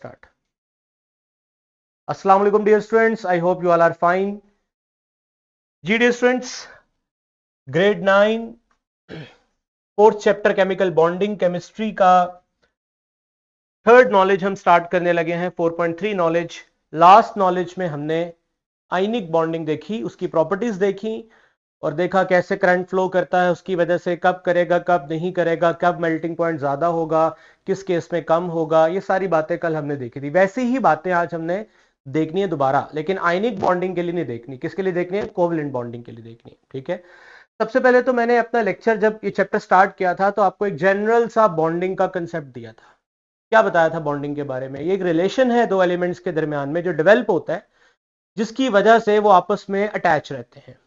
Start. Assalamu alaikum dear students. I hope you all are fine. जी dear students, grade 9 fourth chapter chemical bonding chemistry का third knowledge हम start करने लगे हैं. 4.3 knowledge. Last knowledge में हमने ionic bonding देखी, उसकी प्रॉपर्टीज देखी और देखा कैसे करंट फ्लो करता है, उसकी वजह से कब करेगा कब नहीं करेगा, कब मेल्टिंग पॉइंट ज्यादा होगा, किस केस में कम होगा. ये सारी बातें कल हमने देखी थी. वैसी ही बातें आज हमने देखनी है दोबारा, लेकिन आयनिक बॉन्डिंग के लिए नहीं देखनी. किसके लिए देखनी है? कोवलेंट बॉन्डिंग के लिए देखनी है. ठीक है. सबसे पहले तो मैंने अपना लेक्चर जब ये चैप्टर स्टार्ट किया था तो आपको एक जनरल सा बॉन्डिंग का कंसेप्ट दिया था. क्या बताया था बॉन्डिंग के बारे में? ये एक रिलेशन है दो एलिमेंट्स के दरमियान में जो डेवलप होता है, जिसकी वजह से वो आपस में अटैच रहते हैं.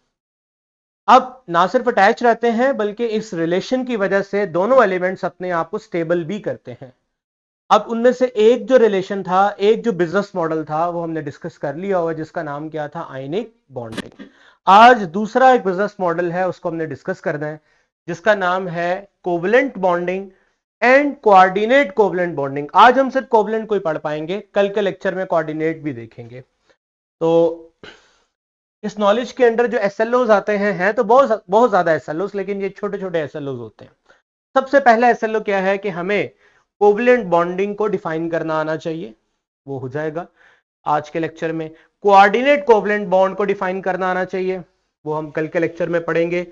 अब ना सिर्फ अटैच रहते हैं बल्कि इस रिलेशन की वजह से दोनों एलिमेंट्स अपने आप को स्टेबल भी करते हैं. अब उनमें से एक जो रिलेशन था, एक जो बिजनेस मॉडल था, वो हमने डिस्कस कर लिया हुआ, जिसका नाम क्या था? Ionic bonding. आज दूसरा एक बिजनेस मॉडल है, उसको हमने डिस्कस करना है, जिसका नाम है covalent bonding and coordinate covalent bonding. आज हम सिर्फ कोवलेंट को ही पढ़ पाएंगे, कल के लेक्चर में कोऑर्डिनेट भी देखेंगे. तो इस नॉलेज के अंदर जो एसएलओज आते हैं तो बहुत ज्यादा एसएलओज, लेकिन ये छोटे छोटे एसएलओज होते हैं. सबसे पहला एसएलओ क्या है कि हमें कोवलेंट बॉन्डिंग को डिफाइन करना आना चाहिए. वो हो जाएगा आज के लेक्चर में. कोऑर्डिनेट कोवलेंट बॉन्ड को डिफाइन करना आना चाहिए, वो हम कल के लेक्चर में पढ़ेंगे.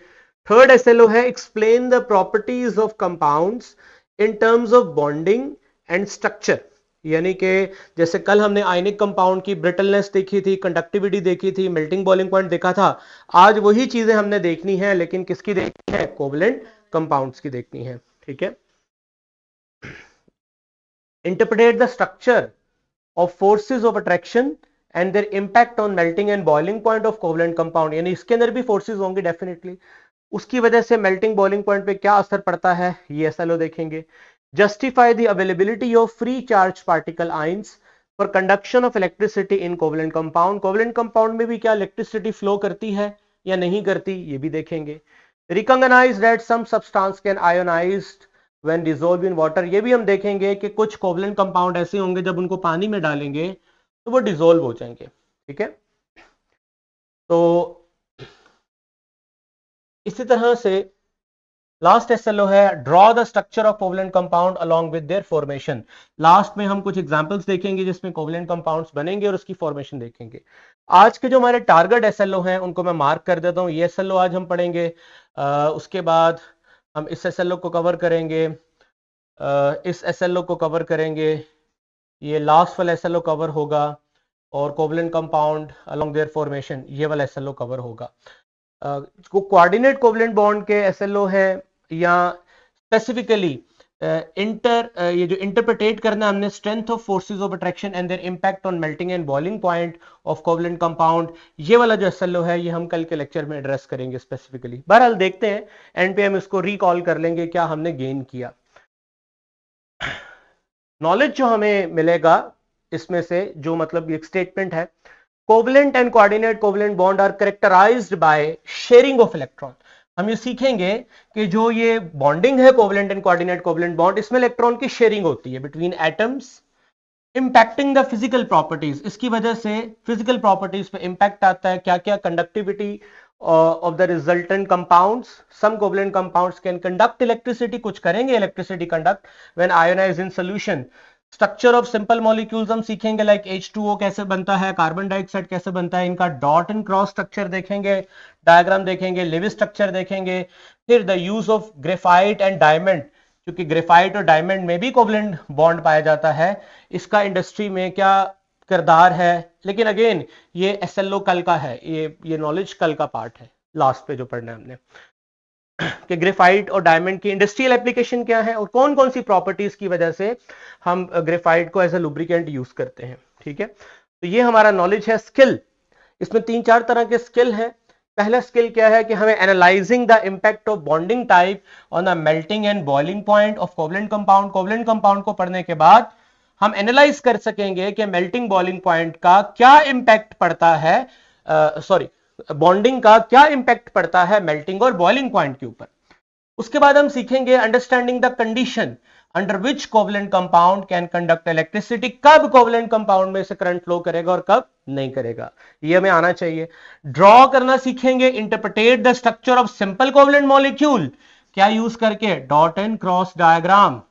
थर्ड एसएलओ है explain the properties of compounds in terms of bonding and structure. यानी कि जैसे कल हमने आयनिक कंपाउंड की ब्रिटलनेस देखी थी, कंडक्टिविटी देखी थी, मेल्टिंग बॉइलिंग पॉइंट देखा था. आज वही चीजें हमने देखनी है, लेकिन किसकी देखनी है? कोवलेंट कंपाउंड्स की देखनी है. ठीक है. Interpret the structure of forces of attraction and their impact on melting and boiling point of covalent compound. यानी इसके अंदर भी फोर्सेस होंगे डेफिनेटली, उसकी वजह से मेल्टिंग बॉइलिंग पॉइंट पे क्या असर पड़ता है ये एसएलओ देखेंगे. Justify the availability of free charge particle ions for conduction of electricity in covalent compound. Covalent compound में भी क्या इलेक्ट्रिसिटी फ्लो करती है या नहीं करती, ये भी देखेंगे. Recognize that some substance can ionized when dissolved in water. ये भी हम देखेंगे कि कुछ कोवलेंट कंपाउंड ऐसे होंगे जब उनको पानी में डालेंगे तो वो डिसॉल्व हो जाएंगे. ठीक है. तो इसी तरह से लास्ट एसएलओ है draw the structure of covalent compound along with their formation. Last में हम कुछ एग्जांपल्स देखेंगे जिसमें कोवलेंट कंपाउंड्स बनेंगे और उसकी फॉर्मेशन देखेंगे. आज के जो हमारे टारगेट एसएलओ हैं उनको मैं मार्क कर देता हूं. ये एसएलओ आज हम पढ़ेंगे. उसके बाद हम इस एसएलओ को कवर करेंगे, इस एसएलओ को कवर करेंगे, ये लास्ट वाला एसएलओ कवर होगा और covalent compound along their formation ये वाला एसएलओ कवर होगा. कोऑर्डिनेट कोवलेंट बॉन्ड के एसएलओ है या स्पेसिफिकली ये जो इंटरप्रेटेट करना हमने strength of forces of attraction and their impact on melting and boiling point of covalent compound, ये वाला जो एसएलओ है ये हम कल के लेक्चर में एड्रेस करेंगे स्पेसिफिकली. बहरहाल देखते हैं, एंड पे हम इसको रिकॉल कर लेंगे क्या हमने गेन किया. नॉलेज जो हमें मिलेगा इसमें से, जो मतलब एक स्टेटमेंट है, covalent and coordinate covalent bond are characterized by sharing of electron. हम ये सीखेंगे कि जो ये बॉन्डिंग है covalent and coordinate covalent bond, इसमें इलेक्ट्रॉन की शेयरिंग होती है between atoms, impacting the physical properties. इसकी वजह से फिजिकल प्रॉपर्टीज पे इंपैक्ट आता है. क्या क्या? Conductivity of the resultant compounds. Some covalent compounds can conduct electricity, कुछ करेंगे electricity conduct when ionized in solution. Structure of simple molecules हम सीखेंगे, like H2O कैसे बनता है, कार्बन डाइऑक्साइड कैसे बनता है, इनका डॉट एंड क्रॉस स्ट्रक्चर देखेंगे, डायग्राम देखेंगे, लेविस स्ट्रक्चर देखेंगे. फिर the use of graphite and diamond, क्योंकि ग्रेफाइट और डायमंड में भी कोवलेंट बॉन्ड पाया जाता है, इसका इंडस्ट्री में क्या किरदार है. लेकिन अगेन ये एसएलओ कल का है, ये नॉलेज कल का पार्ट है. लास्ट पे जो पढ़ना है हमने कि ग्रेफाइट और डायमंड की इंडस्ट्रियल एप्लीकेशन क्या है और कौन कौन सी प्रॉपर्टीज की वजह से हम ग्रेफाइट को एज ए लुब्रिकेंट यूज करते हैं. ठीक है. तो ये हमारा नॉलेज है. स्किल, इसमें 3-4 तरह के स्किल हैं. पहला स्किल क्या है कि हमें analysing the impact of bonding type on the melting and boiling point of covalent compound. Covalent compound को पढ़ने के बाद हम एनालाइज कर सकेंगे कि मेल्टिंग बॉइलिंग पॉइंट का क्या इंपैक्ट पड़ता है, बॉन्डिंग का क्या इंपैक्ट पड़ता है मेल्टिंग और बॉइलिंग पॉइंट के ऊपर. उसके बाद हम सीखेंगे understanding the condition under which covalent compound can conduct electricity, कब कोवलेंट कंपाउंड में से करंट फ्लो करेगा और कब नहीं करेगा, ये हमें आना चाहिए। ड्रॉ करना सीखेंगे, interpret the structure of simple covalent molecule, क्या यूज करके, dot and cross diagram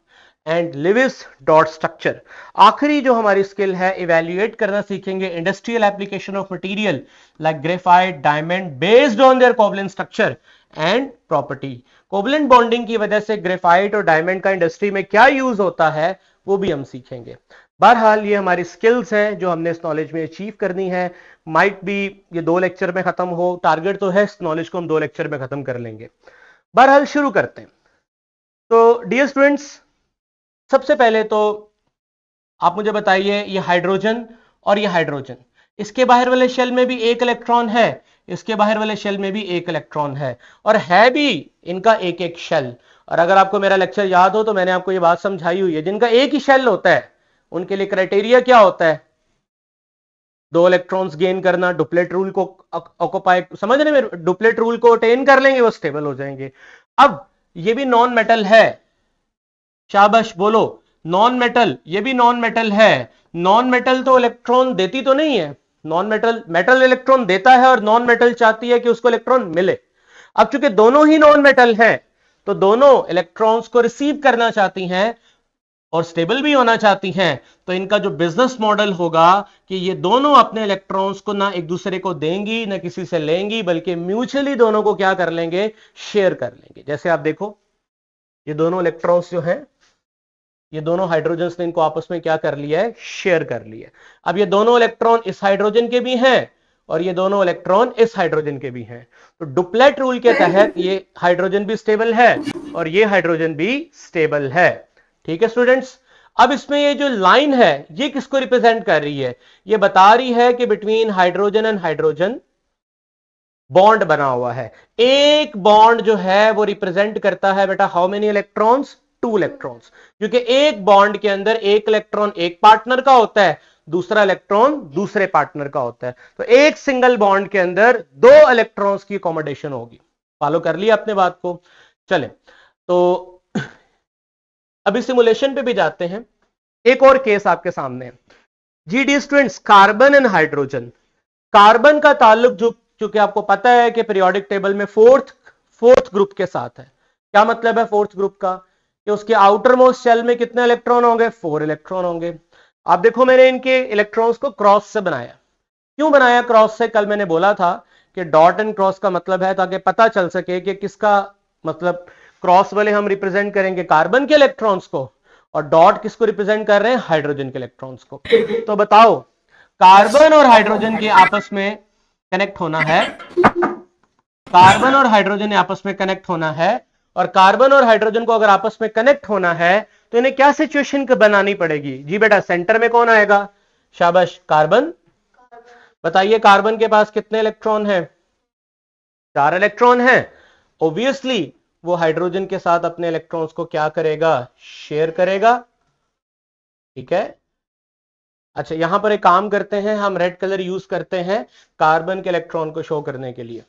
and Lewis dot structure. आखिरी जो हमारी स्किल है, इवैल्यूएट करना सीखेंगे industrial application of material like graphite, diamond based on their covalent structure and property. Covalent bonding की वजह से ग्रेफाइट और डायमंड का इंडस्ट्री में क्या यूज होता है वो भी हम सीखेंगे। बहरहाल ये हमारी स्किल्स हैं जो हमने इस नॉलेज में अचीव करनी है। माइट बी ये 2 लेक्चर में खत्म हो, टारगेट तो है इस नॉलेज को हम 2 लेक्चर में खत्म कर लेंगे। बहरहाल शुरू करते हैं। तो डियर स्टूडेंट्स, सबसे पहले तो आप मुझे बताइए, ये हाइड्रोजन और ये हाइड्रोजन, इसके बाहर वाले शेल में भी एक इलेक्ट्रॉन है, इसके बाहर वाले शेल में भी एक इलेक्ट्रॉन है, और है भी इनका एक एक शेल। और अगर आपको मेरा लेक्चर याद हो तो मैंने आपको ये बात समझाई हुई है, जिनका एक ही शेल होता है उनके लिए क्राइटेरिया क्या होता है, 2 इलेक्ट्रॉन्स गेन करना, डुप्लेट रूल को ऑक्युपाई, समझ रहे हैं, डुप्लेट रूल को अटेन कर लेंगे वो स्टेबल हो जाएंगे। अब ये भी नॉन मेटल है, शाबाश बोलो, नॉन मेटल, ये भी नॉन मेटल है। नॉन मेटल तो इलेक्ट्रॉन देती तो नहीं है, नॉन मेटल, मेटल इलेक्ट्रॉन देता है और नॉन मेटल चाहती है कि उसको इलेक्ट्रॉन मिले। अब चूंकि दोनों ही नॉन मेटल हैं तो दोनों इलेक्ट्रॉन्स को रिसीव करना चाहती हैं और स्टेबल भी होना चाहती हैं, तो इनका जो बिजनेस मॉडल होगा कि ये दोनों अपने इलेक्ट्रॉन्स को ना एक दूसरे को देंगी ना किसी से लेंगी, बल्कि म्यूचुअली दोनों को क्या कर लेंगे, शेयर कर लेंगे। जैसे आप देखो, ये दोनों इलेक्ट्रॉन्स जो हैं, ये दोनों हाइड्रोजन ने इनको आपस में क्या कर लिया है, शेयर कर लिया है। अब ये दोनों इलेक्ट्रॉन इस हाइड्रोजन के भी हैं और ये दोनों इलेक्ट्रॉन इस हाइड्रोजन के भी हैं, तो डुप्लेट रूल के तहत ये हाइड्रोजन भी स्टेबल है और ये हाइड्रोजन भी स्टेबल है। ठीक है स्टूडेंट्स, अब इसमें ये जो लाइन है ये किसको रिप्रेजेंट कर रही है, ये बता रही है कि between hydrogen and hydrogen bond बना हुआ है। एक बॉन्ड जो है वो रिप्रेजेंट करता है बेटा हाउ मेनी इलेक्ट्रॉन्स, 2 इलेक्ट्रॉन्स, क्योंकि एक बॉन्ड के अंदर एक इलेक्ट्रॉन एक पार्टनर का होता है, दूसरा इलेक्ट्रॉन दूसरे पार्टनर का होता है, तो एक सिंगल बॉन्ड के अंदर 2 इलेक्ट्रॉन्स की अकोमोडेशन होगी। फॉलो कर लिया अपने बात को। चले तो अभी सिमुलेशन पे भी जाते हैं। एक और केस आपके सामने है G D students, carbon and hydrogen. Carbon का ताल्लुक जो चूंकि आपको पता है कि पीरियोडिक टेबल में फोर्थ ग्रुप के साथ है। क्या मतलब है फोर्थ ग्रुप का, कि उसके आउटर मोस्ट शेल में कितने इलेक्ट्रॉन होंगे, 4 इलेक्ट्रॉन होंगे। आप देखो मैंने इनके इलेक्ट्रॉन्स को क्रॉस से बनाया। क्यों बनाया क्रॉस से, कल मैंने बोला था कि डॉट एंड क्रॉस का मतलब है ताकि पता चल सके कि किसका मतलब, क्रॉस वाले हम रिप्रेजेंट करेंगे कार्बन के इलेक्ट्रॉन्स को और डॉट किसको रिप्रेजेंट कर रहे हैं, हाइड्रोजन के इलेक्ट्रॉन्स को। तो बताओ, कार्बन और हाइड्रोजन के आपस में कनेक्ट होना है, कार्बन और हाइड्रोजन आपस में कनेक्ट होना है, और कार्बन और हाइड्रोजन को अगर आपस में कनेक्ट होना है तो इन्हें क्या सिचुएशन बनानी पड़ेगी जी बेटा, सेंटर में कौन आएगा, शाबाश कार्बन। बताइए कार्बन के पास कितने इलेक्ट्रॉन हैं, 4 इलेक्ट्रॉन हैं। ऑब्वियसली वो हाइड्रोजन के साथ अपने इलेक्ट्रॉन्स को क्या करेगा, शेयर करेगा। ठीक है, अच्छा यहां पर एक काम करते हैं, हम रेड कलर यूज करते हैं कार्बन के इलेक्ट्रॉन को शो करने के लिए।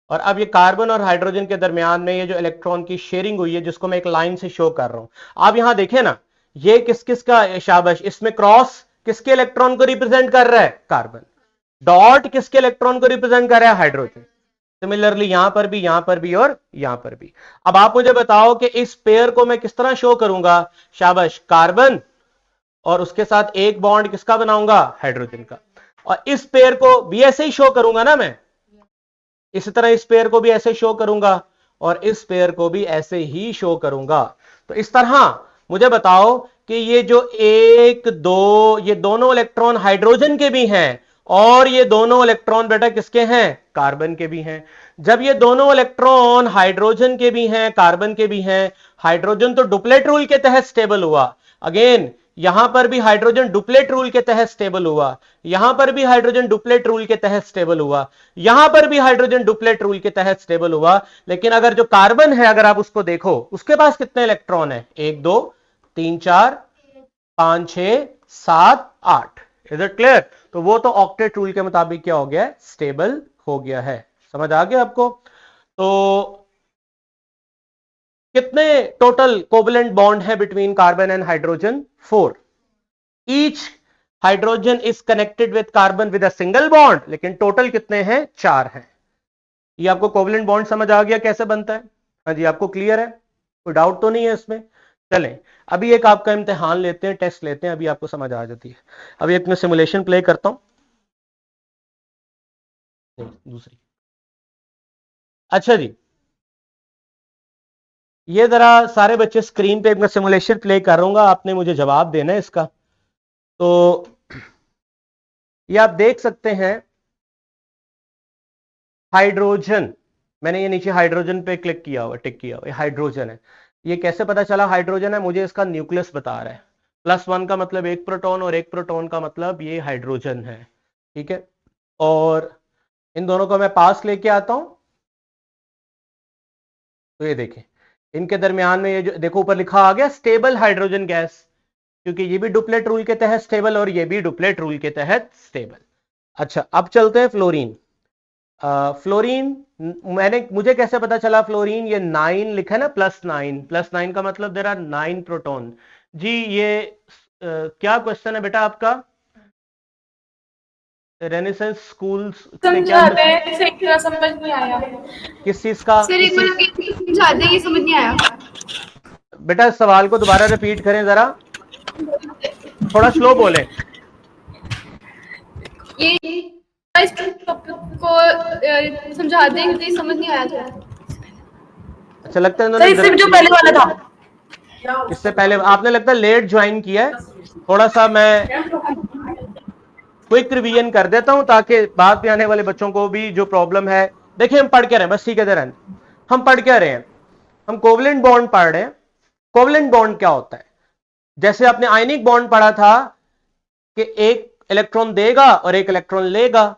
और अब ये कार्बन और हाइड्रोजन के दरमियान में ये जो इलेक्ट्रॉन की शेयरिंग हुई है, जिसको मैं एक लाइन से शो कर रहा हूं, आप यहां देखें ना, ये किस किस का, शाबाश, इसमें क्रॉस किसके इलेक्ट्रॉन को रिप्रेजेंट कर रहा है, कार्बन। डॉट किसके इलेक्ट्रॉन को रिप्रेजेंट कर रहा है, हाइड्रोजन। सिमिलरली यहां पर भी, यहां पर भी और यहां पर भी। अब आप मुझे बताओ कि इस पेयर को मैं किस तरह शो करूंगा, शाबाश, कार्बन और उसके साथ एक बॉन्ड किसका बनाऊंगा, हाइड्रोजन का। और इस पेयर को भी ऐसे ही शो करूंगा ना मैं, इसी तरह इस पेयर को भी ऐसे शो करूंगा और इस पेयर को भी ऐसे ही शो करूंगा। तो इस तरह मुझे बताओ कि ये जो एक दो, ये दोनों इलेक्ट्रॉन हाइड्रोजन के भी हैं और ये दोनों इलेक्ट्रॉन बेटा किसके हैं, कार्बन के भी हैं। जब ये दोनों इलेक्ट्रॉन हाइड्रोजन के भी हैं कार्बन के भी हैं, हाइड्रोजन तो डुप्लेट रूल के तहत स्टेबल हुआ, अगेन यहां पर भी हाइड्रोजन डुप्लेट रूल के तहत स्टेबल हुआ, यहां पर भी हाइड्रोजन डुप्लेट रूल के तहत स्टेबल हुआ, यहां पर भी हाइड्रोजन डुप्लेट रूल के तहत स्टेबल हुआ। लेकिन अगर जो कार्बन है, अगर आप उसको देखो, उसके पास कितने इलेक्ट्रॉन है, 1 2 3 4 5 6 7 8। इज इट क्लियर, तो वो तो ऑक्टेट रूल के मुताबिक क्या हो गया है, स्टेबल हो गया है। समझ आ गया आपको। तो कितने टोटल कोवलेंट बॉन्ड है between carbon and hydrogen? 4। Each hydrogen is connected with carbon with a single bond, लेकिन टोटल कितने हैं? 4 हैं। ये आपको कोवलेंट बॉन्ड समझ आ गया कैसे बनता है? हाँ जी, आपको क्लियर है? कोई डाउट तो नहीं है इसमें? चलें, अभी एक आपका इम्तिहान लेते हैं, टेस्ट लेते हैं, अभी आपको समझ आ जाती है। अभी एक मैं सिमुलेशन प्ले करता हूं। दूसरी, अच्छा जी, ये जरा सारे बच्चे स्क्रीन पे एक मैं सिमुलेशन प्ले करूंगा, आपने मुझे जवाब देना है इसका। तो ये आप देख सकते हैं हाइड्रोजन, मैंने ये नीचे हाइड्रोजन पे क्लिक किया हुआ, टिक किया हुआ, ये हाइड्रोजन है। ये कैसे पता चला हाइड्रोजन है? मुझे इसका न्यूक्लियस बता रहा है। +1 का मतलब एक प्रोटॉन, और एक प्रोटॉन का मतलब ये हाइड्रोजन है। ठीक है, और इन दोनों को मैं पास लेके आता हूं, तो ये देखें इनके दरमियान में ये जो देखो ऊपर लिखा आ गया स्टेबल हाइड्रोजन गैस, क्योंकि ये भी डुप्लेट रूल के तहत स्टेबल और ये भी डुप्लेट रूल के तहत स्टेबल। अच्छा, अब चलते हैं फ्लोरीन। फ्लोरीन, मुझे कैसे पता चला फ्लोरीन? ये 9 लिखा है ना, +9, +9 का मतलब देयर आर 9 प्रोटॉन। जी, ये क्या क्वेश्चन है बेटा आपका? रेनेसेंस स्कूल से क्या समझाते हैं, सही तरह समझ नहीं आया किस चीज का? सर, एक बार समझाते हैं, ये समझ नहीं आया। बेटा सवाल को दोबारा रिपीट करें जरा, थोड़ा स्लो बोलें। ये इस टॉपिक को समझाते हैं क्योंकि समझ नहीं आया था। अच्छा, लगता है सर, इससे भी जो पहले वाला था, इससे पहले आपने लगता है लेट ज्वाइन किया है। थोड़ा सा मैं क्विक रिवीजन कर देता हूं ताकि बाद में आने वाले बच्चों को भी जो प्रॉब्लम है। देखिए हम पढ़ क्या रहे हैं, बस ठीक है रहने, हम पढ़ क्या रहे हैं? हम कोवलेंट बॉन्ड पढ़ रहे हैं। कोवलेंट बॉन्ड क्या होता है? जैसे आपने आयनिक बॉन्ड पढ़ा था कि एक इलेक्ट्रॉन देगा और एक इलेक्ट्रॉन लेगा,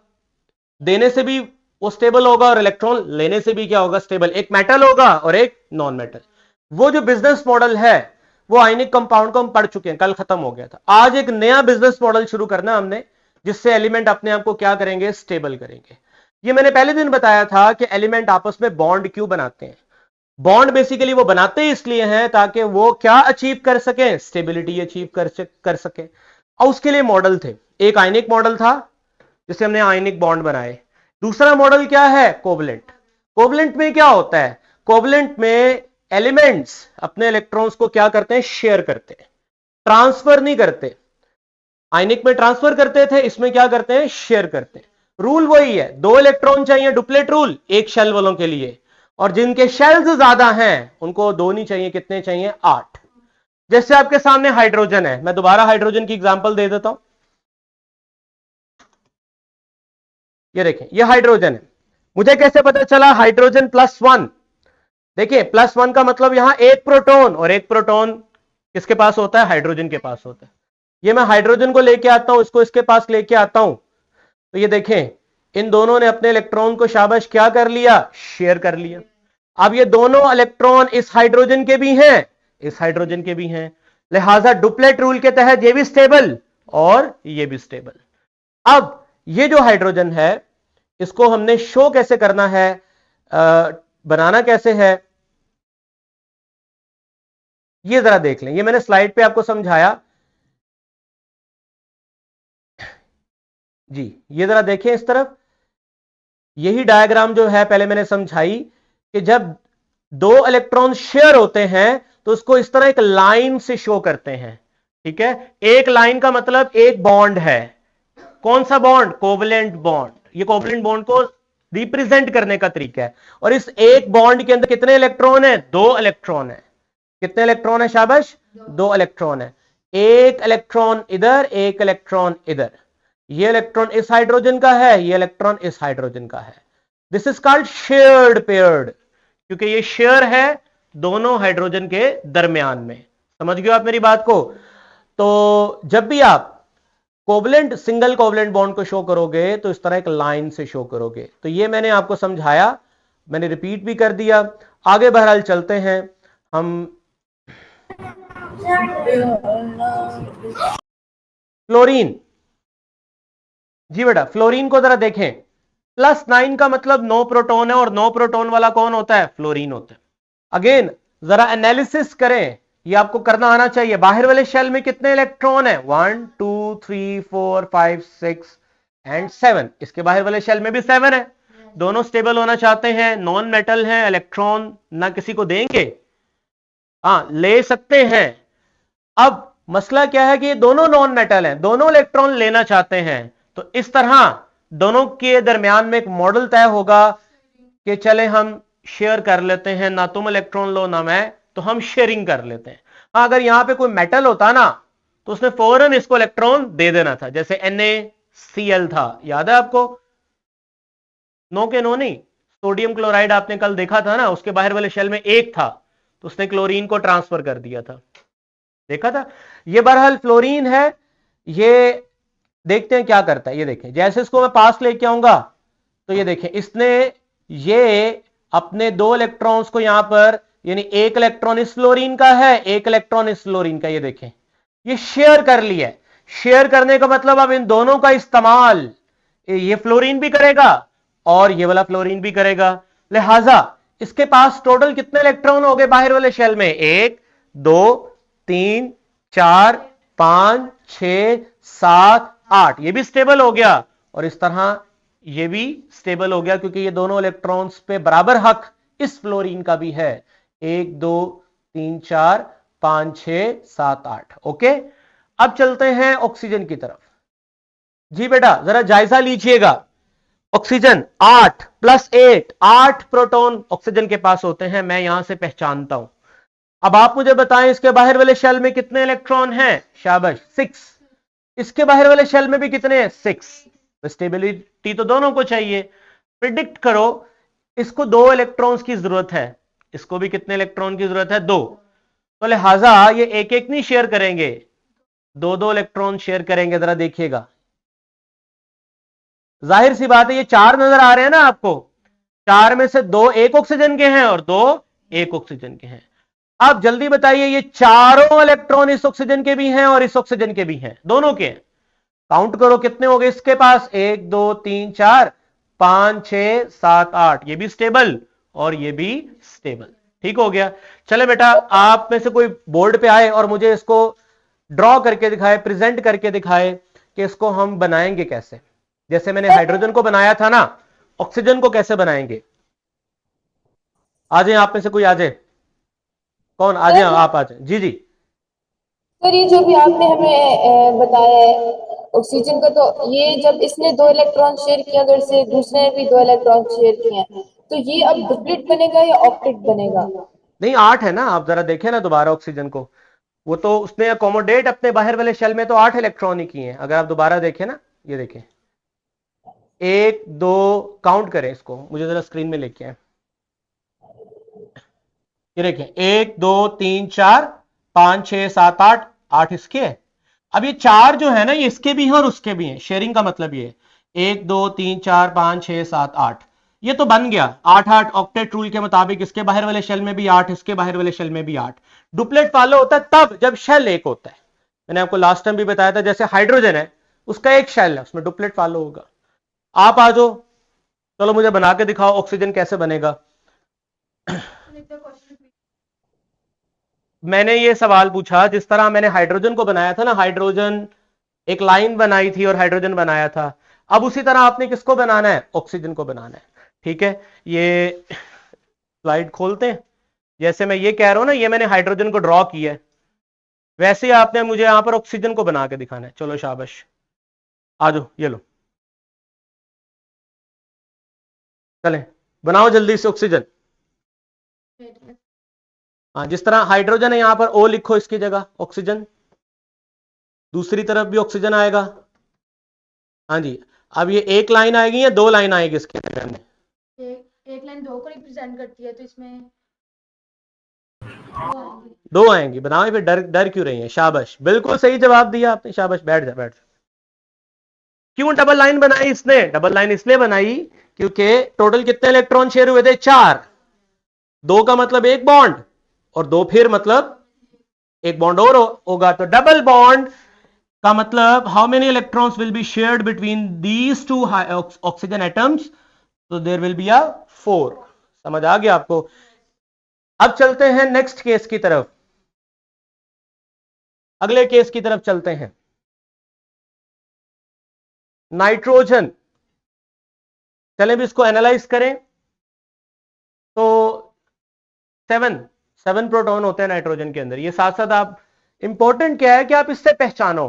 देने से भी वो स्टेबल होगा और इलेक्ट्रॉन लेने से भी क्या होगा? स्टेबल। एक मेटल होगा और एक नॉन मेटल। वो जो बिजनेस मॉडल है वो आयनिक कंपाउंड को हम पढ़ चुके हैं, कल खत्म हो गया था। आज एक नया बिजनेस मॉडल शुरू करना हमने, जिससे एलिमेंट अपने आप को क्या करेंगे? स्टेबल करेंगे। ये मैंने पहले दिन बताया था कि एलिमेंट आपस में बॉन्ड क्यों बनाते हैं। बॉन्ड बेसिकली वो बनाते ही इसलिए हैं ताकि वो क्या अचीव कर सके? स्टेबिलिटी अचीव कर सके। और उसके लिए मॉडल थे। एक आयनिक मॉडल था जिससे हमने आयनिक बॉन्ड बनाए। दूसरा मॉडल क्या है? कोवलेंट। कोवलेंट में क्या होता है? कोवलेंट में एलिमेंट्स अपने इलेक्ट्रॉन्स को क्या करते हैं? शेयर करते हैं, ट्रांसफर नहीं करते। आयनिक में ट्रांसफर करते थे, इसमें क्या करते हैं? शेयर करते हैं। रूल वही है, 2 इलेक्ट्रॉन चाहिए, डुप्लेट रूल, एक शेल वालों के लिए, और जिनके शेल्स ज्यादा हैं उनको 2 नहीं चाहिए, कितने चाहिए? 8। जैसे आपके सामने हाइड्रोजन है, मैं दोबारा हाइड्रोजन की एग्जांपल दे देता हूं। ये देखें, ये हाइड्रोजन है। मुझे कैसे पता चला हाइड्रोजन +1? देखिए +1 का मतलब यहां एक प्रोटॉन, और एक प्रोटॉन किसके पास होता है? हाइड्रोजन के पास होता है। ये मैं हाइड्रोजन को लेके आता हूं, इसको इसके पास लेके आता हूं, तो ये देखें इन दोनों ने अपने इलेक्ट्रॉन को शाबाश क्या कर लिया? शेयर कर लिया। अब ये दोनों इलेक्ट्रॉन इस हाइड्रोजन के भी हैं, इस हाइड्रोजन के भी हैं, लिहाजा डुप्लेट रूल के तहत ये भी स्टेबल और ये भी स्टेबल। अब ये जो हाइड्रोजन है इसको हमने शो कैसे करना है, बनाना कैसे है, ये जरा देख लें। ये मैंने स्लाइड पे आपको समझाया जी, ये जरा देखें इस तरफ। यही डायग्राम जो है पहले मैंने समझाई कि जब 2 इलेक्ट्रॉन शेयर होते हैं तो उसको इस तरह एक लाइन से शो करते हैं। ठीक है, एक लाइन का मतलब एक बॉन्ड है। कौन सा बॉन्ड? Covalent bond. ये कोवलेंट बॉन्ड को रिप्रेजेंट करने का तरीका है। और इस एक बॉन्ड के अंदर कितने इलेक्ट्रॉन है? 2 इलेक्ट्रॉन है। कितने इलेक्ट्रॉन है शाबाश? 2 इलेक्ट्रॉन है। एक इलेक्ट्रॉन इधर, एक इलेक्ट्रॉन इधर। ये इलेक्ट्रॉन इस हाइड्रोजन का है, ये इलेक्ट्रॉन इस हाइड्रोजन का है। This is called shared paired, क्योंकि ये शेयर है दोनों हाइड्रोजन के दरमियान में। समझ गए आप मेरी बात को? तो जब भी आप कोवलेंट, सिंगल कोवलेंट बॉन्ड को शो करोगे तो इस तरह एक लाइन से शो करोगे। तो ये मैंने आपको समझाया, मैंने रिपीट भी कर दिया। आगे बहरहाल चलते हैं हम। फ्लोरीन, जी बेटा फ्लोरीन को जरा देखें। +9 का मतलब 9 प्रोटॉन है, और 9 प्रोटॉन वाला कौन होता है? फ्लोरीन होता है। अगेन जरा एनालिसिस करें, ये आपको करना आना चाहिए। बाहर वाले शेल में कितने इलेक्ट्रॉन है? 1 2 3 4 5 6 एंड 7। इसके बाहर वाले शेल में भी 7 है। दोनों स्टेबल होना चाहते हैं, नॉन मेटल है, इलेक्ट्रॉन ना किसी को देंगे, हाँ ले सकते हैं। अब मसला क्या है कि ये दोनों नॉन मेटल हैं, दोनों इलेक्ट्रॉन लेना चाहते हैं, तो इस तरह दोनों के दरमियान में एक मॉडल तय होगा कि चले हम शेयर कर लेते हैं, ना तुम इलेक्ट्रॉन लो ना मैं, तो हम शेयरिंग कर लेते हैं। हाँ, अगर यहां पे कोई मेटल होता ना तो उसने फौरन इसको इलेक्ट्रॉन दे देना था, जैसे NaCl था, याद है आपको? नो के नो नहीं, सोडियम क्लोराइड आपने कल देखा था ना, उसके बाहर वाले शेल में एक था तो उसने क्लोरीन को ट्रांसफर कर दिया था, देखा था। ये बहरहाल फ्लोरीन है। ये देखते हैं क्या करता है। ये देखें, जैसे इसको मैं पास लेके आऊंगा तो ये देखें, इसने ये अपने 2 इलेक्ट्रॉन्स को यहां पर, यानी एक इलेक्ट्रॉन इस फ्लोरीन का है, एक इलेक्ट्रॉन इस फ्लोरीन का, ये देखें ये शेयर कर लिया है। शेयर करने का मतलब अब इन दोनों का इस्तेमाल ये फ्लोरीन भी करेगा और ये वाला फ्लोरीन भी करेगा। लिहाजा इसके पास टोटल कितने इलेक्ट्रॉन हो गए बाहर वाले शेल में? 1 2 3 4 5 6 7 8। ये भी स्टेबल हो गया और इस तरह ये भी स्टेबल हो गया, क्योंकि ये दोनों इलेक्ट्रॉन्स पे बराबर हक इस फ्लोरीन का भी है। 1 2 3 4 5 6 7 8। ओके, अब चलते हैं ऑक्सीजन की तरफ। जी बेटा जरा जायजा लीजिएगा। ऑक्सीजन 8 + 8, 8 प्रोटॉन ऑक्सीजन के पास होते हैं, मैं यहां से पहचानता हूं। अब आप मुझे बताएं इसके बाहर वाले शेल में कितने इलेक्ट्रॉन हैं? शाबाश 6। इसके बाहर वाले शेल में भी कितने हैं? 6। स्टेबिलिटी तो दोनों को चाहिए। प्रिडिक्ट करो, इसको 2 इलेक्ट्रॉन्स की जरूरत है, इसको भी कितने इलेक्ट्रॉन की जरूरत है? 2। तो लिहाजा ये एक एक नहीं शेयर करेंगे, 2 इलेक्ट्रॉन शेयर करेंगे। जरा देखिएगा, जाहिर सी बात है ये 4 नजर आ रहे हैं ना आपको, 4 में से 2 एक ऑक्सीजन के हैं और 2 एक ऑक्सीजन के हैं। अब जल्दी बताइए, ये चारों इलेक्ट्रॉन इस ऑक्सीजन के भी हैं और इस ऑक्सीजन के भी हैं, दोनों के हैं। काउंट करो कितने हो गए इसके पास? 1 2 3 4 5 6 7 8। ये भी स्टेबल और ये भी स्टेबल। ठीक हो गया। चले बेटा, आप में से कोई बोर्ड पे आए और मुझे इसको ड्रॉ करके दिखाए, प्रेजेंट करके दिखाए कि इसको हम बनाएंगे कैसे। जैसे मैंने हाइड्रोजन को बनाया था ना, ऑक्सीजन को कैसे बनाएंगे? आ जाए, आप में से कोई आ जाए। कौन आ जाए? आप आ जाए। जी जी। सर ये जो भी आपने हमें बताया है ऑक्सीजन का, तो ये जब इसने 2 इलेक्ट्रॉन शेयर किया तो इससे दूसरे ने भी 2 इलेक्ट्रॉन शेयर किए हैं, तो ये अब डुप्लीट बनेगा या ऑक्टेट बनेगा? नहीं, 8 है ना, आप जरा देखें ना दोबारा ऑक्सीजन को, वो तो उसने अकोमोडेट अपने बाहर वाले शेल में तो 8 इलेक्ट्रॉन ही किए हैं। अगर आप दोबारा देखें ना, ये देखें 1 2, काउंट करें इसको, मुझे जरा स्क्रीन में लेके आए। ये देखें 1 2 3 4 5 6 7 8, 8 इसके है। अब ये 4 जो है ना, ये इसके भी हैं और उसके भी हैं। शेयरिंग का मतलब ये 1 2 3 4 5 6 7 8, ये तो बन गया 8 8। ऑक्टेट रूल के मुताबिक इसके बाहर वाले शेल में भी 8, इसके बाहर वाले शेल में भी 8। डुप्लेट फॉलो होता है तब जब शेल एक होता है। मैंने आपको लास्ट टाइम भी बताया था, जैसे हाइड्रोजन है, उसका एक शेल है, उसमें डुप्लेट फॉलो होगा। आप आ जाओ, चलो मुझे बना के दिखाओ ऑक्सीजन कैसे बनेगा। मैंने ये सवाल पूछा, जिस तरह मैंने हाइड्रोजन को बनाया था ना, हाइड्रोजन एक लाइन बनाई थी और हाइड्रोजन बनाया था, अब उसी तरह आपने किसको बनाना है? ऑक्सीजन को बनाना है। ठीक है, ये स्लाइड खोलते हैं। जैसे मैं ये कह रहा हूं ना, ये मैंने हाइड्रोजन को ड्रॉ किया है, वैसे ही आपने मुझे यहां पर ऑक्सीजन को बना के दिखाना है। चलो शाबाश, आ जाओ, ये लो, चलें बनाओ जल्दी से ऑक्सीजन। हाँ, जिस तरह हाइड्रोजन है यहां पर O लिखो इसकी जगह ऑक्सीजन, दूसरी तरफ भी ऑक्सीजन आएगा। हाँ जी, अब ये एक लाइन आएगी या 2 लाइन आएगी इसके दरमियान में? एक लाइन 2 को रिप्रेजेंट करती है, तो इसमें 2 आएंगी। बनाओ, फिर डर डर क्यों रही है? शाबाश, बिल्कुल सही जवाब दिया आपने, शाबाश। बैठ जा, बैठ जा। क्यों डबल लाइन बनाई इसने? डबल लाइन इसलिए बनाई क्योंकि टोटल कितने इलेक्ट्रॉन शेयर हुए थे? 4। 2 का मतलब एक बॉन्ड और 2 फिर मतलब एक बॉन्ड और होगा, तो डबल बॉन्ड का मतलब how many electrons will be shared between these 2 oxygen atoms? तो देयर विल बी अ 4। समझ आ गया आपको? अब चलते हैं नेक्स्ट केस की तरफ, अगले केस की तरफ चलते हैं। नाइट्रोजन, चलें भी इसको एनालाइज करें। तो 7 प्रोटॉन होते हैं नाइट्रोजन के अंदर। ये साथ साथ आप, इंपॉर्टेंट क्या है कि आप इससे पहचानो,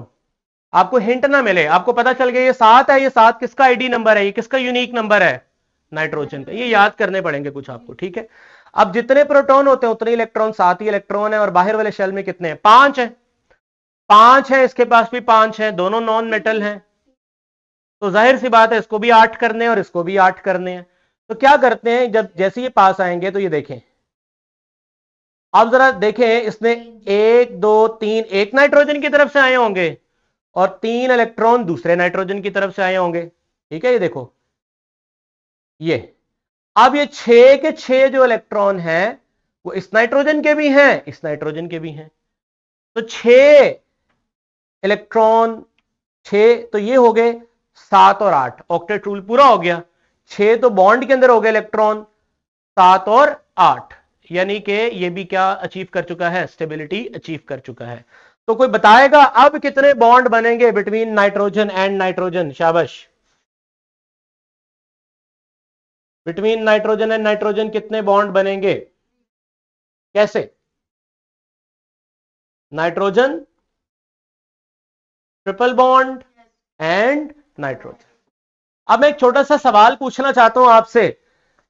आपको हिंट ना मिले, आपको पता चल गया ये 7 है, ये 7 किसका आईडी नंबर है, ये किसका यूनिक नंबर है, नाइट्रोजन का। ये याद करने पड़ेंगे कुछ आपको, ठीक है। अब जितने प्रोटॉन होते हैं उतने इलेक्ट्रॉन, 7 ही इलेक्ट्रॉन है। और बाहर वाले शेल में कितने हैं? 5 है। 5 है, इसके पास भी 5 है, दोनों नॉन मेटल हैं। तो जाहिर सी बात है इसको भी 8 करने हैं और इसको भी 8 करने हैं। तो क्या करते हैं, जब जैसे ये पास आएंगे तो ये देखें, आप जरा देखें, इसने 1 2 3 एक नाइट्रोजन की तरफ से आए होंगे और 3 इलेक्ट्रॉन दूसरे नाइट्रोजन की तरफ से आए होंगे, ठीक है। ये देखो, ये अब ये 6 के 6 जो इलेक्ट्रॉन हैं वो इस नाइट्रोजन के भी हैं, इस नाइट्रोजन के भी हैं। तो 6 इलेक्ट्रॉन, 6 तो ये हो गए 7 और 8, ऑक्टेट रूल पूरा हो गया। 6 तो बॉन्ड के अंदर हो गए इलेक्ट्रॉन, 7 और 8, यानी कि ये भी क्या अचीव कर चुका है, स्टेबिलिटी अचीव कर चुका है। तो कोई बताएगा अब कितने बॉन्ड बनेंगे बिटवीन नाइट्रोजन एंड नाइट्रोजन? शाबाश। बिटवीन नाइट्रोजन एंड नाइट्रोजन कितने बॉन्ड बनेंगे? कैसे? Nitrogen, triple bond and nitrogen. अब मैं एक छोटा सा सवाल पूछना चाहता हूं आपसे,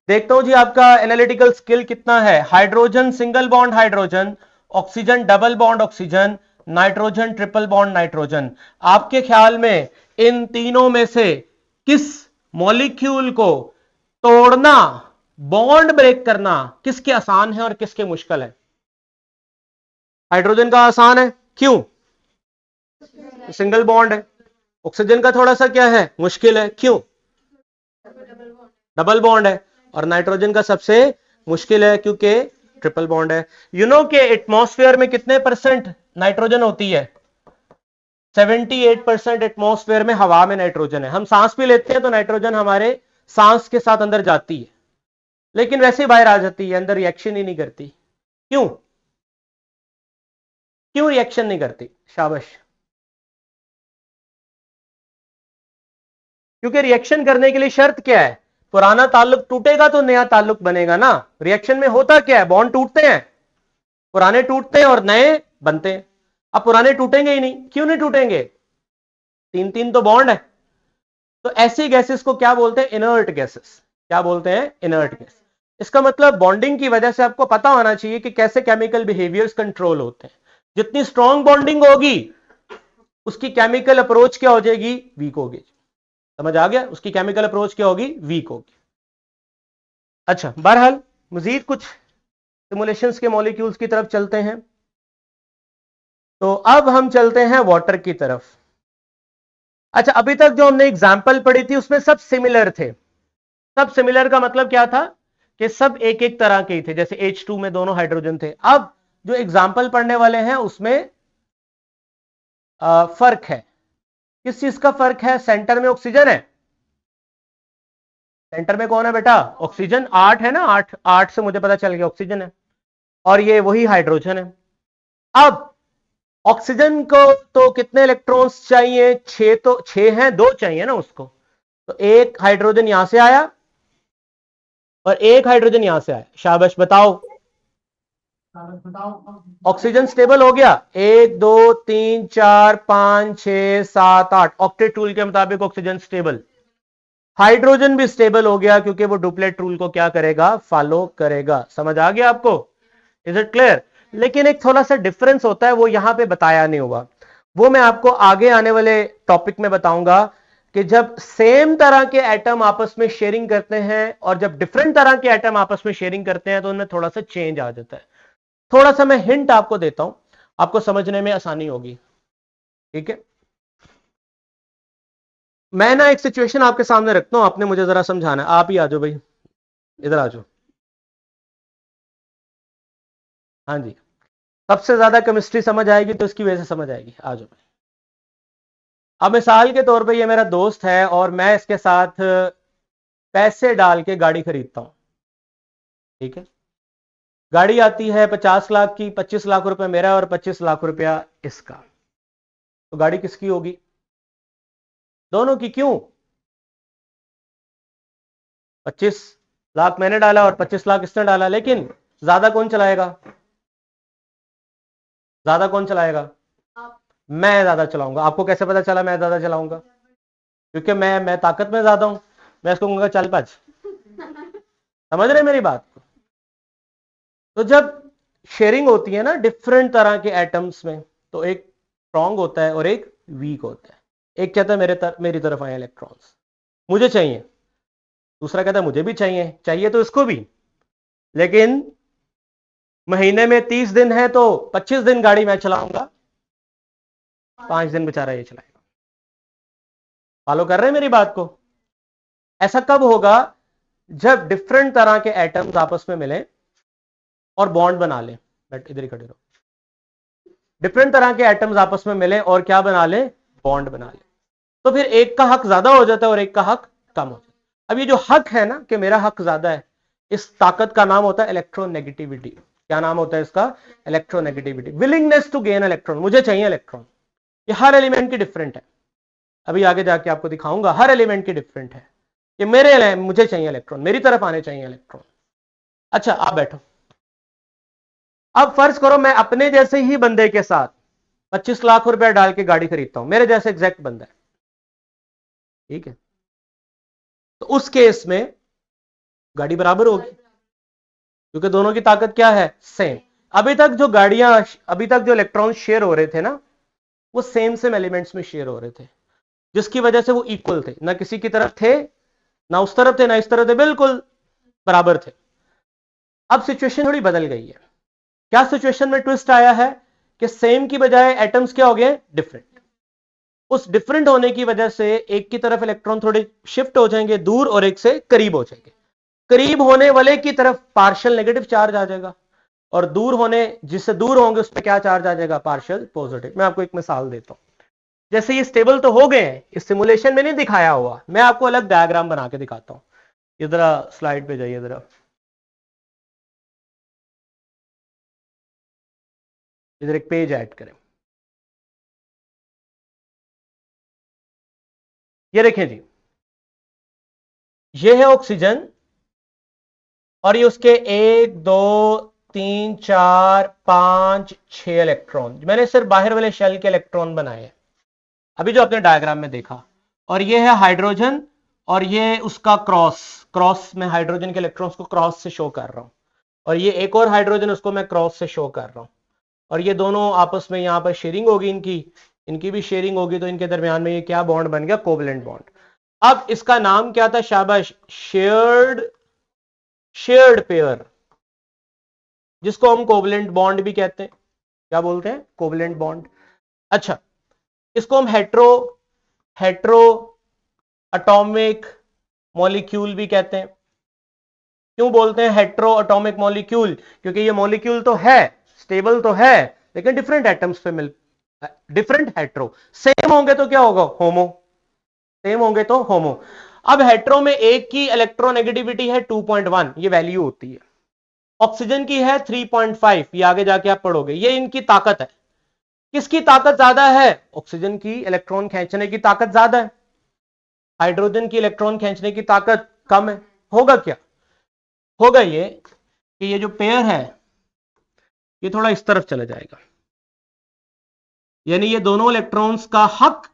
देखता हूं जी आपका एनालिटिकल स्किल कितना है। Hydrogen single bond hydrogen, oxygen double bond oxygen, nitrogen triple bond nitrogen. आपके ख्याल में इन तीनों में से किस मॉलिक्यूल को तोड़ना, बॉन्ड ब्रेक करना किसके आसान है और किसके मुश्किल है? हाइड्रोजन का आसान है, क्यों? सिंगल बॉन्ड है। ऑक्सीजन का थोड़ा सा क्या है, मुश्किल है, क्यों? डबल बॉन्ड है। और नाइट्रोजन का सबसे मुश्किल है क्योंकि ट्रिपल बॉन्ड है। यू नो कि एटमॉस्फेयर में कितने परसेंट नाइट्रोजन होती है? 78% एटमॉस्फेयर में, हवा में नाइट्रोजन है। हम सांस भी लेते हैं तो नाइट्रोजन हमारे सांस के साथ अंदर जाती है, लेकिन वैसे बाहर आ जाती है, अंदर रिएक्शन ही नहीं करती। क्यों? क्यों रिएक्शन नहीं करती? शाबाश। क्योंकि रिएक्शन करने के लिए शर्त क्या है? पुराना ताल्लुक टूटेगा तो नया ताल्लुक बनेगा ना। रिएक्शन में होता क्या है? बॉन्ड टूटते हैं, पुराने टूटते हैं और नए बनते हैं। अब पुराने टूटेंगे ही नहीं, क्यों नहीं टूटेंगे? 3 तो बॉन्ड है। तो ऐसी गैसेस को क्या बोलते हैं? Inert gases. क्या बोलते हैं? Inert gas. इसका मतलब बॉन्डिंग की वजह से आपको पता होना चाहिए कि कैसे केमिकल बिहेवियर्स कंट्रोल होते हैं। जितनी स्ट्रॉन्ग बॉन्डिंग होगी उसकी केमिकल अप्रोच क्या हो जाएगी? वीक होगी। समझ आ गया? उसकी केमिकल अप्रोच क्या होगी? वीक होगी। अच्छा, बहरहाल मजीद कुछ सिमुलेशंस के मॉलिक्यूल्स की तरफ चलते हैं। तो अब हम चलते हैं वाटर की तरफ। अच्छा, अभी तक जो हमने एग्जाम्पल पढ़ी थी उसमें सब सिमिलर थे। सब सिमिलर का मतलब क्या था कि सब एक एक तरह के ही थे, जैसे H2 में दोनों हाइड्रोजन थे। अब जो एग्जाम्पल पढ़ने वाले हैं उसमें फर्क है। किस चीज का फर्क है? सेंटर में ऑक्सीजन है। सेंटर में कौन है बेटा? ऑक्सीजन। 8 है ना, 8 से मुझे पता चल गया ऑक्सीजन है, और ये वही हाइड्रोजन है। अब ऑक्सीजन को तो कितने इलेक्ट्रॉन्स चाहिए? 6 तो 6 हैं, 2 चाहिए ना उसको। तो एक हाइड्रोजन यहां से आया और एक हाइड्रोजन यहां से आया। शाबाश, बताओ। ऑक्सीजन स्टेबल हो गया। 1 2 3 4 5 6 7 8, ऑक्टेट रूल के मुताबिक ऑक्सीजन स्टेबल। हाइड्रोजन भी स्टेबल हो गया क्योंकि वो डुप्लेट रूल को क्या करेगा? फॉलो करेगा। समझ आ गया आपको? Is it clear? लेकिन एक थोड़ा सा डिफरेंस होता है, वो यहां पे बताया नहीं हुआ, वो मैं आपको आगे आने वाले टॉपिक में बताऊंगा कि जब सेम तरह के एटम आपस में शेयरिंग करते हैं और जब डिफरेंट तरह के एटम आपस में शेयरिंग करते हैं तो उनमें थोड़ा सा चेंज आ जाता है। थोड़ा सा मैं हिंट आपको देता हूं, आपको समझने में आसानी होगी, ठीक है। मैं ना एक सिचुएशन आपके सामने रखता हूं, आपने मुझे जरा समझाना है। आप ही आ जाओ भाई, इधर आ जाओ। हाँ जी, सबसे ज्यादा केमिस्ट्री समझ आएगी तो इसकी वजह से समझ आएगी। आ जाओ। अब मिसाल के तौर पे ये मेरा दोस्त है और मैं इसके साथ पैसे डाल के गाड़ी खरीदता हूं, ठीक है, गाड़ी आती है 50 लाख की, 25 लाख रुपए मेरा और 25 लाख रुपया इसका, तो गाड़ी किसकी होगी? दोनों की। क्यों? 25 लाख मैंने डाला और 25 लाख इसने डाला, लेकिन ज्यादा कौन चलाएगा? ज्यादा कौन चलाएगा? मैं ज्यादा चलाऊंगा। आपको कैसे पता चला मैं ज्यादा चलाऊंगा? क्योंकि मैं ताकत में ज्यादा हूं, मैं इसको कहूंगा चल भज। समझ रहे मेरी बात को? तो जब शेयरिंग होती है ना डिफरेंट तरह के एटम्स में, तो एक स्ट्रॉन्ग होता है और एक वीक होता है। एक कहता है मेरी तरफ आए इलेक्ट्रॉन्स, मुझे चाहिए, दूसरा कहता है मुझे भी चाहिए तो इसको भी, लेकिन महीने में 30 दिन है तो 25 दिन गाड़ी मैं चलाऊंगा, 5 दिन बेचारा ये चलाएगा। फॉलो कर रहे हैं मेरी बात को? ऐसा कब होगा? जब डिफरेंट तरह के एटम्स आपस में मिले और बॉन्ड बना ले। बट इधर ही खड़े रहो। डिफरेंट तरह के एटम्स आपस में मिले और क्या बना ले? बॉन्ड बना ले। तो फिर एक का हक ज्यादा हो जाता है और एक का हक कम हो जाता है। अब ये जो हक है ना कि मेरा हक ज्यादा है, इस ताकत का नाम होता है इलेक्ट्रोनेगेटिविटी। क्या नाम होता है इसका? Electronegativity. Willingness to gain electron, मुझे चाहिए इलेक्ट्रॉन। ये हर एलिमेंट की डिफरेंट है, अभी आगे जाके आपको दिखाऊंगा। हर एलिमेंट की डिफरेंट है कि मुझे चाहिए इलेक्ट्रॉन, मेरी तरफ आने चाहिए इलेक्ट्रॉन। अच्छा आप बैठो। अब फर्ज करो मैं अपने जैसे ही बंदे के साथ 25 लाख रुपया डाल के गाड़ी खरीदता हूं, मेरे जैसे एग्जैक्ट बंदा है, ठीक है, तो उस केस में गाड़ी बराबर होगी क्योंकि दोनों की ताकत क्या है? सेम। अभी तक जो इलेक्ट्रॉन शेयर हो रहे थे ना, वो सेम एलिमेंट्स में शेयर हो रहे थे, जिसकी वजह से वो इक्वल थे, ना किसी की तरफ थे, ना उस तरफ थे, ना इस तरफ थे, बिल्कुल बराबर थे। अब सिचुएशन थोड़ी बदल गई है। क्या सिचुएशन में ट्विस्ट आया है कि सेम की बजाय एटम्स क्या हो गए? डिफरेंट। उस डिफरेंट होने की वजह से एक की तरफ इलेक्ट्रॉन थोड़े शिफ्ट हो जाएंगे दूर और एक से करीब हो जाएंगे। करीब होने वाले की तरफ पार्शियल नेगेटिव चार्ज आ जाएगा और जिससे दूर होंगे उस पर क्या चार्ज आ जाएगा? Partial positive. मैं आपको एक मिसाल देता हूं। जैसे ये स्टेबल तो हो गए हैं, इस सिमुलेशन में नहीं दिखाया हुआ, मैं आपको अलग डायग्राम बना के दिखाता हूं। इधर स्लाइड पे जाइए, इधर एक पेज ऐड करें। ये देखें जी, ये है ऑक्सीजन और ये उसके 1 2 3 4 5 6 इलेक्ट्रॉन। मैंने सिर्फ बाहर वाले शेल के इलेक्ट्रॉन बनाए अभी जो आपने डायग्राम में देखा। और ये है हाइड्रोजन और ये उसका क्रॉस में हाइड्रोजन के इलेक्ट्रॉन्स को क्रॉस से शो कर रहा हूं, और ये एक और हाइड्रोजन, उसको मैं क्रॉस से शो कर रहा हूं। और ये दोनों आपस में यहां पर शेयरिंग होगी, इनकी भी शेयरिंग होगी, तो इनके दरमियान में ये क्या बॉन्ड बन गया? Covalent bond. अब इसका नाम क्या था? शाबाश, शेयर्ड पेयर, जिसको हम कोवलेंट बॉन्ड भी कहते हैं। क्या बोलते हैं? Covalent bond. अच्छा, इसको हम हेट्रो एटॉमिक मॉलिक्यूल भी कहते हैं। क्यों बोलते हैं हेट्रो एटॉमिक मॉलिक्यूल? क्योंकि ये मॉलिक्यूल तो है, स्टेबल तो है, लेकिन डिफरेंट एटम्स पे डिफरेंट हेट्रो। सेम होंगे तो क्या होगा? होमो। सेम होंगे तो होमो। अब हेट्रो में एक की इलेक्ट्रोनेगेटिविटी है 2.1, ये वैल्यू होती है। ऑक्सीजन की है 3.5, ये आगे जाके आप पढ़ोगे। ये इनकी ताकत है। किसकी ताकत ज्यादा है? ऑक्सीजन की इलेक्ट्रॉन खींचने की ताकत ज्यादा है, हाइड्रोजन की इलेक्ट्रॉन खींचने की ताकत कम है। होगा क्या? होगा ये कि ये जो पेयर है ये थोड़ा इस तरफ चला जाएगा, यानी ये दोनों इलेक्ट्रॉन्स का हक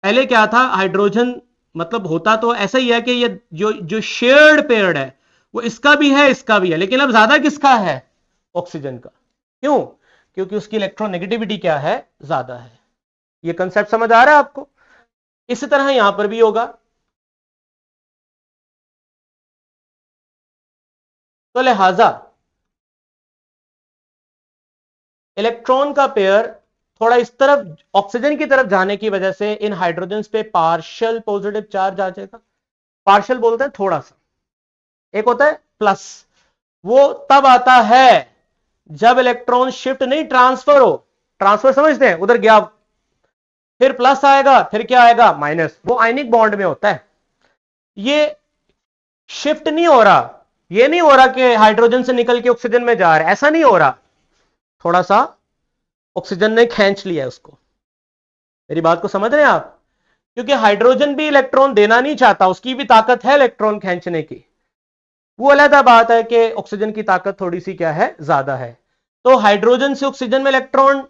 पहले क्या था? हाइड्रोजन, मतलब होता तो ऐसा ही है कि ये जो शेयर्ड पेयर है वो इसका भी है, इसका भी है, लेकिन अब ज्यादा किसका है? ऑक्सीजन का। क्यों? क्योंकि उसकी इलेक्ट्रोनेगेटिविटी क्या है? ज्यादा है। ये कंसेप्ट समझ आ रहा है आपको? इसी तरह यहां पर भी होगा। तो लिहाजा इलेक्ट्रॉन का पेयर थोड़ा इस तरफ ऑक्सीजन की तरफ जाने की वजह से इन हाइड्रोजन पे पार्शियल पॉजिटिव चार्ज आ जाएगा। पार्शियल बोलते हैं थोड़ा सा, एक होता है प्लस। वो तब आता है जब इलेक्ट्रॉन शिफ्ट नहीं, ट्रांसफर हो। ट्रांसफर समझते हैं? उधर गया, फिर प्लस आएगा, फिर क्या आएगा? माइनस। वो आयनिक बॉन्ड में होता है। ये शिफ्ट नहीं हो रहा, ये नहीं हो रहा कि हाइड्रोजन से निकल के ऑक्सीजन में जा रहा है, ऐसा नहीं हो रहा, थोड़ा सा ऑक्सीजन ने खींच लिया उसको। मेरी बात को समझ रहे हैं आप? क्योंकि हाइड्रोजन भी इलेक्ट्रॉन देना नहीं चाहता, उसकी भी ताकत है इलेक्ट्रॉन खींचने की, वो अलग बात है कि ऑक्सीजन की ताकत थोड़ी सी क्या है, ज्यादा है। तो हाइड्रोजन से ऑक्सीजन में इलेक्ट्रॉन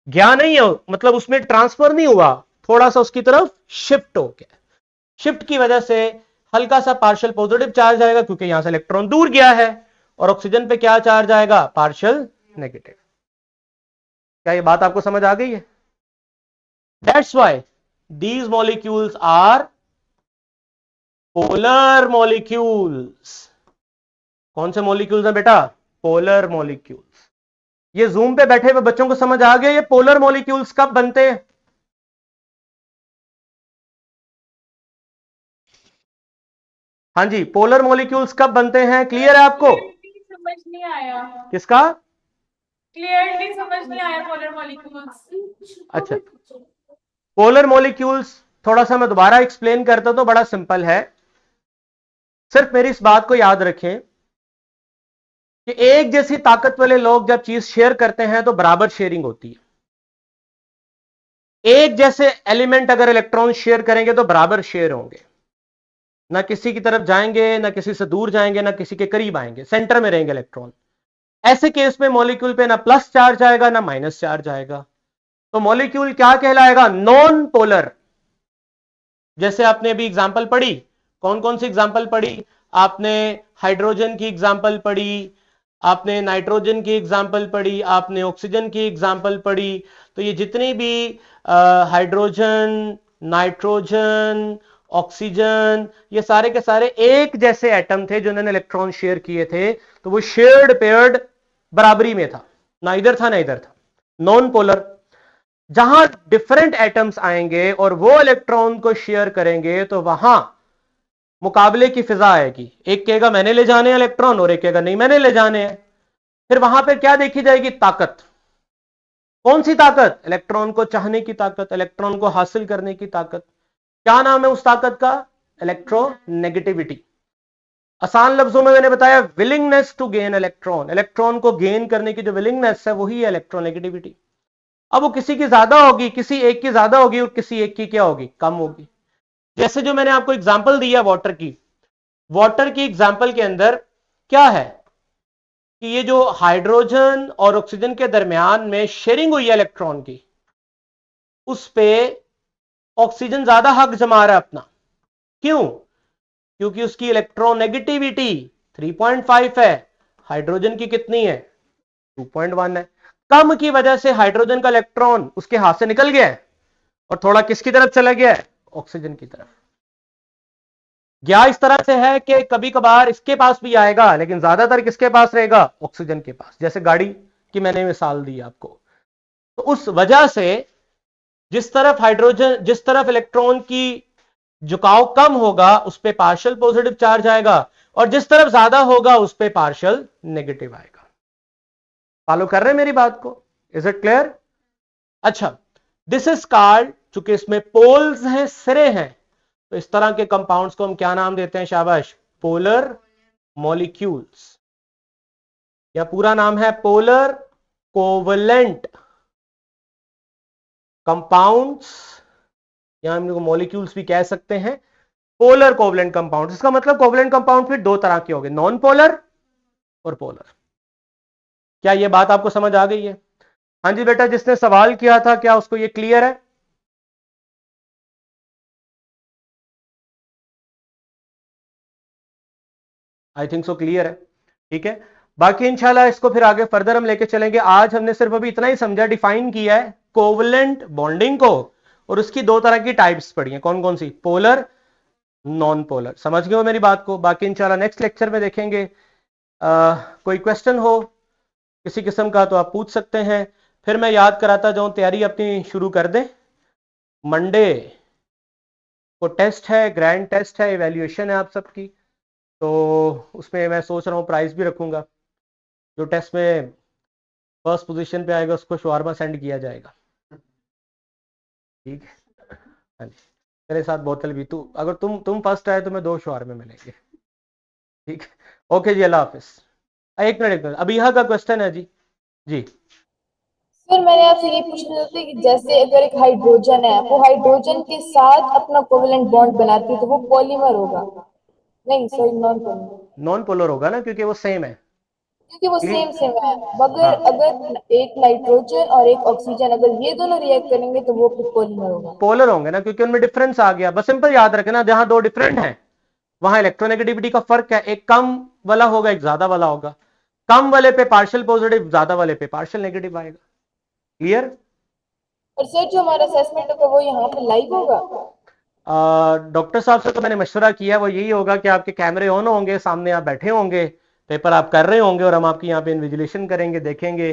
गया नहीं है, मतलब उसमें ट्रांसफर नहीं हुआ, थोड़ा सा उसकी तरफ शिफ्ट हो गया। शिफ्ट की वजह से हल्का सा पार्शियल पॉजिटिव चार्ज आएगा, क्योंकि यहां से इलेक्ट्रॉन दूर गया है, और ऑक्सीजन पे क्या चार्ज आएगा, पार्शियल नेगेटिव। क्या ये बात आपको समझ आ गई है? That's why these molecules are polar molecules. कौन से मॉलिक्यूल्स हैं बेटा? Polar molecules. ये जूम पे बैठे हुए बच्चों को समझ आ गया ये पोलर मॉलिक्यूल्स कब बनते हैं? हाँ जी, पोलर मॉलिक्यूल्स कब बनते हैं, क्लियर है आपको? समझ नहीं आया, किसका? क्लियरली समझ नहीं आया पोलर मॉलिक्यूल्स। अच्छा, पोलर मॉलिक्यूल्स थोड़ा सा मैं दोबारा एक्सप्लेन करता हूं, तो बड़ा सिंपल है। सिर्फ मेरी इस बात को याद रखें कि एक जैसी ताकत वाले लोग जब चीज शेयर करते हैं तो बराबर शेयरिंग होती है। एक जैसे एलिमेंट अगर इलेक्ट्रॉन शेयर करेंगे तो बराबर शेयर होंगे, ना किसी की तरफ जाएंगे, ना किसी से दूर जाएंगे, ना किसी के करीब आएंगे, सेंटर में रहेंगे इलेक्ट्रॉन। ऐसे केस में मॉलिक्यूल पे ना प्लस चार्ज आएगा ना माइनस चार्ज आएगा, तो मॉलिक्यूल क्या कहलाएगा, नॉन पोलर। जैसे आपने अभी एग्जांपल पढ़ी, कौन कौन सी एग्जांपल पढ़ी आपने? हाइड्रोजन की एग्जांपल पढ़ी, आपने नाइट्रोजन की एग्जांपल पढ़ी, आपने ऑक्सीजन की एग्जांपल पढ़ी। तो ये जितनी भी हाइड्रोजन, नाइट्रोजन, ऑक्सीजन, ये सारे के सारे एक जैसे एटम थे जिन्होंने इलेक्ट्रॉन शेयर किए थे, तो वो शेयर्ड पेयर्ड बराबरी में था, ना इधर था ना इधर था, नॉन पोलर। जहां डिफरेंट एटम्स आएंगे और वो इलेक्ट्रॉन को शेयर करेंगे तो वहां मुकाबले की फिजा आएगी, एक कहेगा मैंने ले जाने हैं इलेक्ट्रॉन और एक कहेगा नहीं मैंने ले जाने हैं। फिर वहां पर क्या देखी जाएगी, ताकत। कौन सी ताकत? इलेक्ट्रॉन को चाहने की ताकत, इलेक्ट्रॉन को हासिल करने की ताकत। क्या नाम है उस ताकत का? इलेक्ट्रोनेगेटिविटी। आसान लफ्जों में मैंने बताया, willingness to gain electron, electron को गेन करने की जो विलिंगनेस है वही है इलेक्ट्रोनेगेटिविटी। अब वो किसी की ज्यादा होगी, किसी एक की ज्यादा होगी और किसी एक की क्या होगी, कम होगी। जैसे जो मैंने आपको एग्जांपल दिया वाटर की, वाटर की एग्जांपल के अंदर क्या है कि ये जो हाइड्रोजन और ऑक्सीजन के दरमियान में शेयरिंग हुई है इलेक्ट्रॉन की, उस पे ऑक्सीजन ज्यादा हक जमा रहा है अपना। क्यों? क्योंकि उसकी इलेक्ट्रोनेगेटिविटी 3.5 है, हाइड्रोजन की कितनी है, 2.1 है। कम की वजह से हाइड्रोजन का इलेक्ट्रॉन उसके हाथ से निकल गया है और थोड़ा किसकी तरफ चला गया है, ऑक्सीजन की तरफ। या इस तरह से है कि कभी कभार इसके पास भी आएगा, लेकिन ज्यादातर किसके पास रहेगा, ऑक्सीजन के पास। जैसे गाड़ी की मैंने मिसाल दी आपको। तो उस वजह से जिस तरफ हाइड्रोजन, जिस तरफ इलेक्ट्रॉन की झुकाव कम होगा उस पे पार्शियल पॉजिटिव चार्ज आएगा, और जिस तरफ ज्यादा होगा उस पे पार्शियल नेगेटिव आएगा। फॉलो कर रहे हैं मेरी बात को? Is it clear? अच्छा, दिस इज कॉल्ड, चूंकि इसमें पोल्स हैं, सिरे हैं, तो इस तरह के कंपाउंड्स को हम क्या नाम देते हैं, शाबाश, पोलर मॉलिक्यूल्स। या पूरा नाम है पोलर कोवलेंट कंपाउंड्स, या हम लोग मॉलिक्यूल्स भी कह सकते हैं, पोलर कोवलेंट कंपाउंड्स। इसका मतलब कोवलेंट कंपाउंड फिर दो तरह के हो गए, नॉन पोलर और पोलर। क्या यह बात आपको समझ आ गई है? हाँ जी बेटा, जिसने सवाल किया था क्या उसको ये क्लियर है? आई थिंक सो क्लियर है। ठीक है, बाकी इंशाल्लाह इसको फिर आगे फर्दर हम लेके चलेंगे। आज हमने सिर्फ अभी इतना ही समझा, डिफाइन किया है कोवलेंट बॉन्डिंग को, और उसकी दो तरह की टाइप्स पढ़ी हैं, कौन कौन सी, पोलर, नॉन पोलर। समझ गए हो मेरी बात को? बाकी इंशाल्लाह नेक्स्ट लेक्चर में देखेंगे। कोई क्वेश्चन हो किसी किस्म का तो आप पूछ सकते हैं। फिर मैं याद कराता जाऊं, तैयारी अपनी शुरू कर दें। मंडे को टेस्ट है, ग्रैंड टेस्ट है, इवैल्यूएशन है आप सबकी, तो उसमें मैं सोच रहा हूँ प्राइज भी रखूंगा। जो टेस्ट में फर्स्ट पोजीशन पे आएगा उसको शवारमा सेंड किया जाएगा। ठीक है, हाँ जी, मेरे साथ बोतल भी, तू अगर तुम फर्स्ट आए तो मैं 2 शॉर में मिलेंगे, ठीक है। ओके जी, अल्लाह हाफिज। एक मिनट अभी यहाँ का क्वेश्चन है जी। जी सर मैंने आपसे ये पूछना था कि जैसे अगर एक हाइड्रोजन है, वो हाइड्रोजन के साथ अपना कोवेलेंट बॉन्ड बनाती है, तो वो पॉलीमर होगा? नहीं sorry, non polymer, non polar होगा ना, क्योंकि वो सेम है। क्योंकि वो क्लियर। सेम सेम है। मगर हाँ अगर एक नाइट्रोजन और एक ऑक्सीजन अगर ये दोनों रिएक्ट करेंगे तो वो फिर पॉलीमर होगा। पोलर होंगे ना, क्योंकि उनमें डिफरेंस आ गया। बस सिंपल याद रखना, जहां 2 डिफरेंट हैं वहां इलेक्ट्रोनेगेटिविटी का फर्क है, एक कम वाला होगा, एक ज्यादा वाला होगा। कम वाले पे पार्शियल पॉजिटिव, ज्यादा वाले पे पार्शियल नेगेटिव आएगा। क्लियर। और सर जो हमारा असेसमेंट होगा वो यहाँ पे लाइव होगा? डॉक्टर साहब से तो मैंने मशवरा किया, वो यही होगा कि आपके कैमरे ऑन होंगे, सामने आप बैठे होंगे, पेपर आप कर रहे होंगे, और हम आपकी यहाँ पे इन्विजिलेशन करेंगे, देखेंगे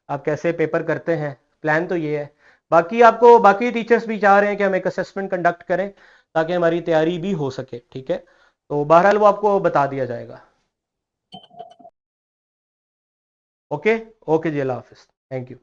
आप कैसे पेपर करते हैं। प्लान तो ये है। बाकी आपको बाकी टीचर्स भी चाह रहे हैं कि हम एक असेसमेंट कंडक्ट करें ताकि हमारी तैयारी भी हो सके, ठीक है। तो बहरहाल वो आपको बता दिया जाएगा। ओके ओके जी, अल्लाह हाफिज, थैंक यू।